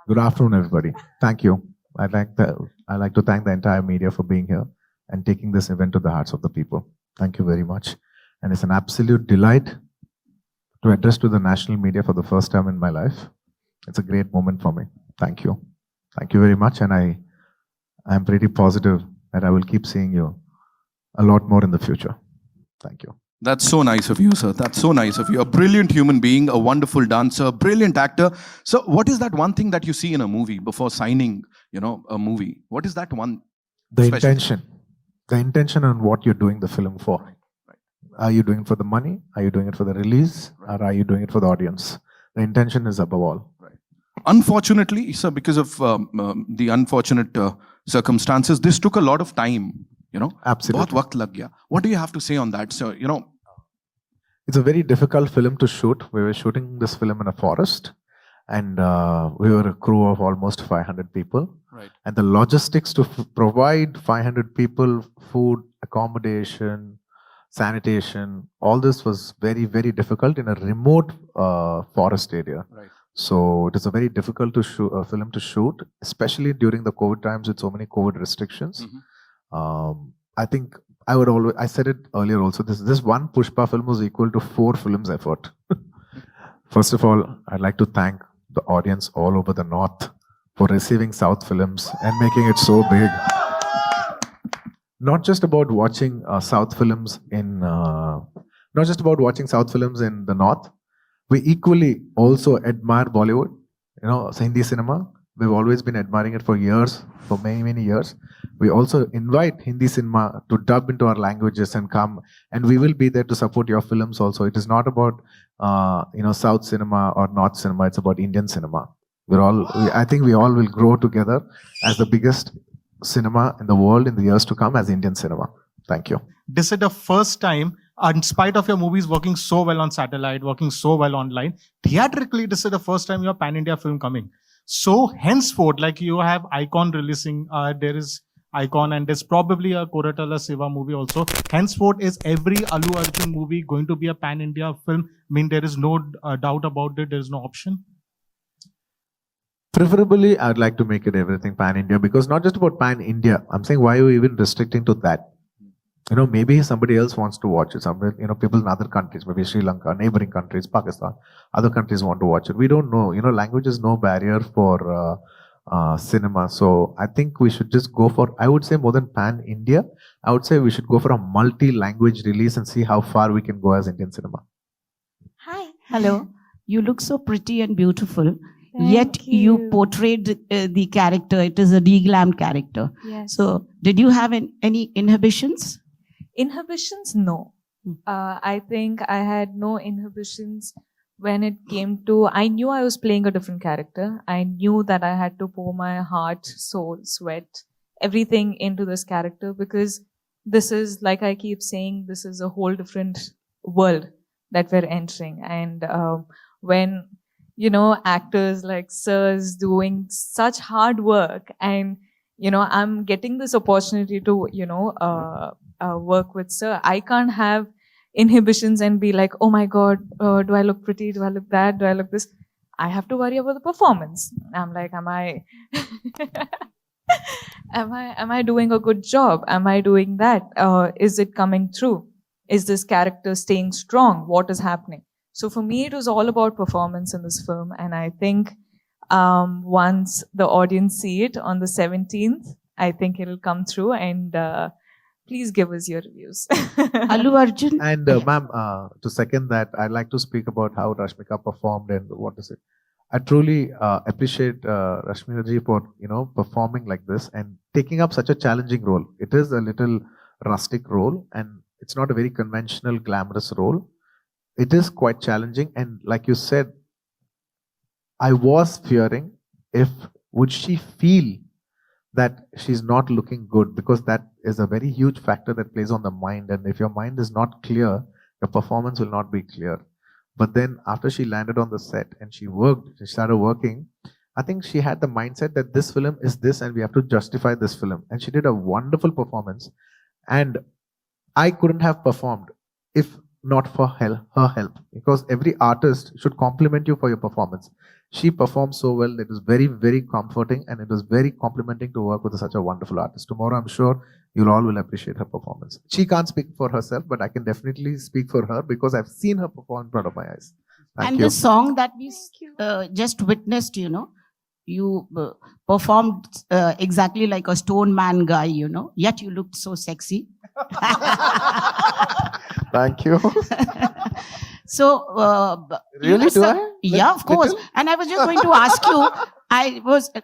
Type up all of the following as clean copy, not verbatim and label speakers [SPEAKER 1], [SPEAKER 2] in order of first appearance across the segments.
[SPEAKER 1] Good afternoon, everybody. Thank you. I'd like to thank the entire media for being here and taking this event to the hearts of the people. Thank you very much. And it's an absolute delight to address to the national media for the first time in my life. It's a great moment for me. Thank you. Thank you very much. And I'm pretty positive that I will keep seeing you a lot more in the future. Thank you.
[SPEAKER 2] That's so nice of you, sir. That's so nice of you. A brilliant human being, a wonderful dancer, brilliant actor. So what is that one thing that you see in a movie before signing, a movie? What is that one?
[SPEAKER 1] The
[SPEAKER 2] special
[SPEAKER 1] intention. The intention on what you're doing the film for.
[SPEAKER 2] Right.
[SPEAKER 1] Are you doing it for the money? Are you doing it for the release? Right. Or are you doing it for the audience? The intention is above all.
[SPEAKER 2] Right. Unfortunately, sir, because of the unfortunate circumstances, this took a lot of time.
[SPEAKER 1] Absolutely.
[SPEAKER 2] बहुत वक्त लग गया. What do you have to say on that? So,
[SPEAKER 1] it's a very difficult film to shoot. We were shooting this film in a forest, and we were a crew of almost 500 people.
[SPEAKER 2] Right.
[SPEAKER 1] And the logistics to provide 500 people food, accommodation, sanitation, all this was very, very difficult in a remote forest area.
[SPEAKER 2] Right.
[SPEAKER 1] So it is a very difficult film to shoot, especially during the COVID times with so many COVID restrictions.
[SPEAKER 2] Mm-hmm.
[SPEAKER 1] I think I said it earlier also, this one Pushpa film was equal to 4 films effort. First of all, I'd like to thank the audience all over the North for receiving South films and making it so big. Not just about watching South films in the North. We equally also admire Bollywood, Hindi cinema. We've always been admiring it for years, for many, many years. We also invite Hindi cinema to dub into our languages and come, and we will be there to support your films also. It is not about, South cinema or North cinema. It's about Indian cinema. I think we all will grow together as the biggest cinema in the world in the years to come as Indian cinema. Thank you.
[SPEAKER 3] This is the first time, in spite of your movies working so well on satellite, working so well online, theatrically, this is the first time your pan-India film coming. So henceforth, like you have Icon releasing, there is Icon, and there's probably a Koratala Siva movie also. Henceforth, is every Allu Arjun movie going to be a pan-India film? I mean, there is no doubt about it. There is no option.
[SPEAKER 1] Preferably, I'd like to make it everything pan-India, because not just about pan-India. I'm saying, why are you even restricting to that? Maybe somebody else wants to watch it. People in other countries, maybe Sri Lanka, neighboring countries, Pakistan, other countries want to watch it. We don't know. Language is no barrier for cinema. So I think we should just go for, I would say more than pan-India, I would say we should go for a multi-language release and see how far we can go as Indian cinema.
[SPEAKER 4] Hi. Hello. You look so pretty and beautiful. Yet you portrayed the character. It is a deglammed character.
[SPEAKER 5] Yes.
[SPEAKER 4] So did you have any inhibitions?
[SPEAKER 5] Inhibitions? No. I think I had no inhibitions when it came to, I knew I was playing a different character. I knew that I had to pour my heart, soul, sweat, everything into this character, because this is, like I keep saying, this is a whole different world that we're entering. And when, actors like Sir's doing such hard work, and, I'm getting this opportunity to, work with Sir, I can't have inhibitions and be like, oh my God, do I look pretty? Do I look that? Do I look this? I have to worry about the performance. I'm like, am I doing a good job? Am I doing that? Is it coming through? Is this character staying strong? What is happening? So for me, it was all about performance in this film. And I think once the audience see it on the 17th, I think it'll come through, and please give us your reviews.
[SPEAKER 4] Allu Arjun.
[SPEAKER 1] And ma'am, to second that, I'd like to speak about how Rashmika performed and what is it. I truly appreciate Rashmika ji for performing like this and taking up such a challenging role. It is a little rustic role, and it's not a very conventional, glamorous role. It is quite challenging, and like you said, I was fearing would she feel that she's not looking good, because that is a very huge factor that plays on the mind, and if your mind is not clear, your performance will not be clear. But then after she landed on the set and she started working, I think she had the mindset that this film is this and we have to justify this film, and she did a wonderful performance. And I couldn't have performed if not for her help, because every artist should compliment you for your performance. She performed so well. It was very, very comforting, and it was very complimenting to work with such a wonderful artist. Tomorrow, I'm sure you all will appreciate her performance. She can't speak for herself, but I can definitely speak for her because I've seen her perform in front of my eyes. Thank
[SPEAKER 4] And
[SPEAKER 1] you.
[SPEAKER 4] the song that we just witnessed, you performed exactly like a stone man guy, yet you looked so sexy.
[SPEAKER 1] Thank you.
[SPEAKER 4] So,
[SPEAKER 1] Really? Do I?
[SPEAKER 4] Yeah, of course.
[SPEAKER 1] Little?
[SPEAKER 4] And I was just going to ask you,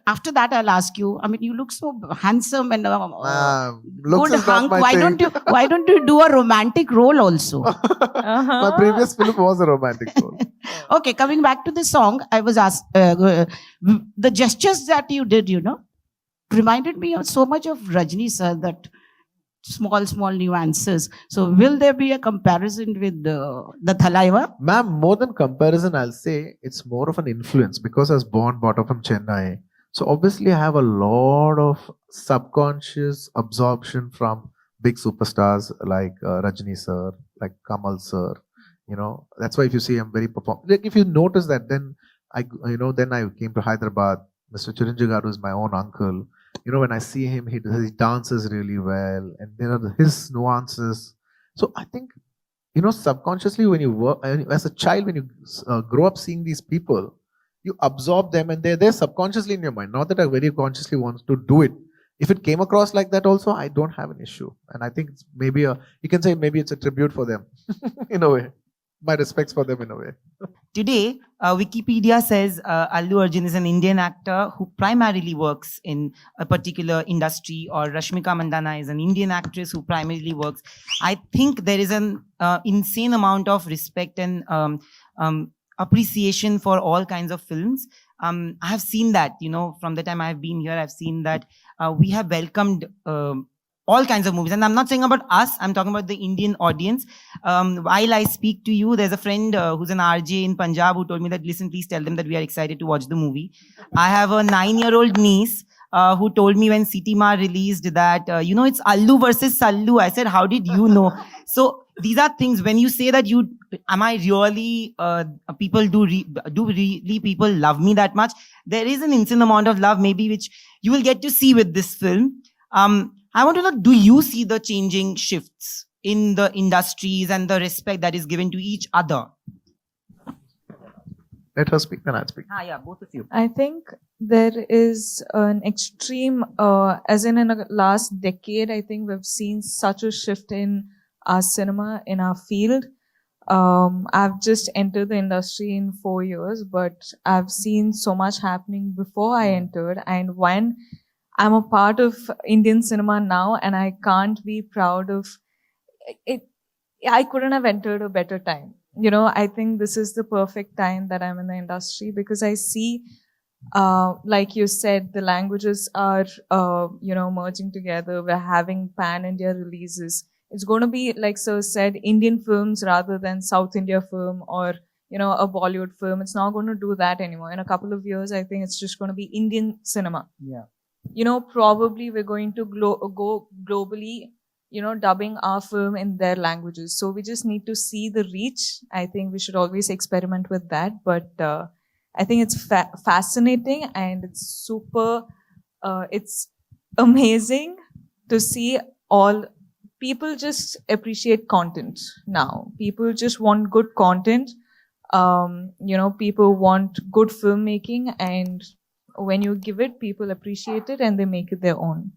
[SPEAKER 4] after that, I'll ask you, I mean, you look so handsome and
[SPEAKER 1] Looks
[SPEAKER 4] good
[SPEAKER 1] is not
[SPEAKER 4] hunk.
[SPEAKER 1] my thing.
[SPEAKER 4] Why don't you do a romantic role also?
[SPEAKER 1] My previous film was a romantic role.
[SPEAKER 4] Okay, coming back to the song, I was asked, the gestures that you did, reminded me of so much of Rajni sir, that small nuances. So will there be a comparison with the Thalaiva?
[SPEAKER 1] Ma'am, more than comparison, I'll say it's more of an influence because I was born, brought up from Chennai. So obviously I have a lot of subconscious absorption from big superstars like Rajni sir, like Kamal sir. That's why if you see I'm very like if you notice that, then I came to Hyderabad. Mr. Chiranjeevi Garu is my own uncle. When I see him, he dances really well, and there are his nuances. So I think, subconsciously when you work as a child, when you grow up seeing these people, you absorb them, and they're there subconsciously in your mind. Not that I very consciously want to do it. If it came across like that, also I don't have an issue, and I think it's maybe you can say maybe it's a tribute for them in a way. My respects for them in a way.
[SPEAKER 6] Today, Wikipedia says Allu Arjun is an Indian actor who primarily works in a particular industry, or Rashmika Mandana is an Indian actress who primarily works. I think there is an insane amount of respect and appreciation for all kinds of films. I have seen that, from the time I've been here, I've seen that we have welcomed all kinds of movies. And I'm not saying about us, I'm talking about the Indian audience. While I speak to you, there's a friend who's an RJ in Punjab who told me that, listen, please tell them that we are excited to watch the movie. I have a 9-year-old niece who told me when Sitima released that, it's Allu versus Sallu. I said, how did you know? So these are things, when you say that am I really, people do really people love me that much? There is an insane amount of love maybe which you will get to see with this film. I want to know, do you see the changing shifts in the industries and the respect that is given to each other?
[SPEAKER 1] Let her speak, then I'll speak.
[SPEAKER 6] Yeah, both of you.
[SPEAKER 5] I think there is an extreme, as in the last decade, I think we've seen such a shift in our cinema, in our field. I've just entered the industry in 4 years, but I've seen so much happening before I entered. And when I'm a part of Indian cinema now, and I can't be proud of it. I couldn't have entered a better time. I think this is the perfect time that I'm in the industry, because I see, like you said, the languages are, merging together. We're having pan-India releases. It's going to be, like Sir said, Indian films rather than South India film or, a Bollywood film. It's not going to do that anymore. In a couple of years, I think it's just going to be Indian cinema.
[SPEAKER 6] Yeah.
[SPEAKER 5] Probably we're going to go globally, dubbing our film in their languages. So we just need to see the reach. I think we should always experiment with that. But I think it's fascinating, and it's super, it's amazing to see all people just appreciate content now. People just want good content. People want good filmmaking, and when you give it, people appreciate it and they make it their own.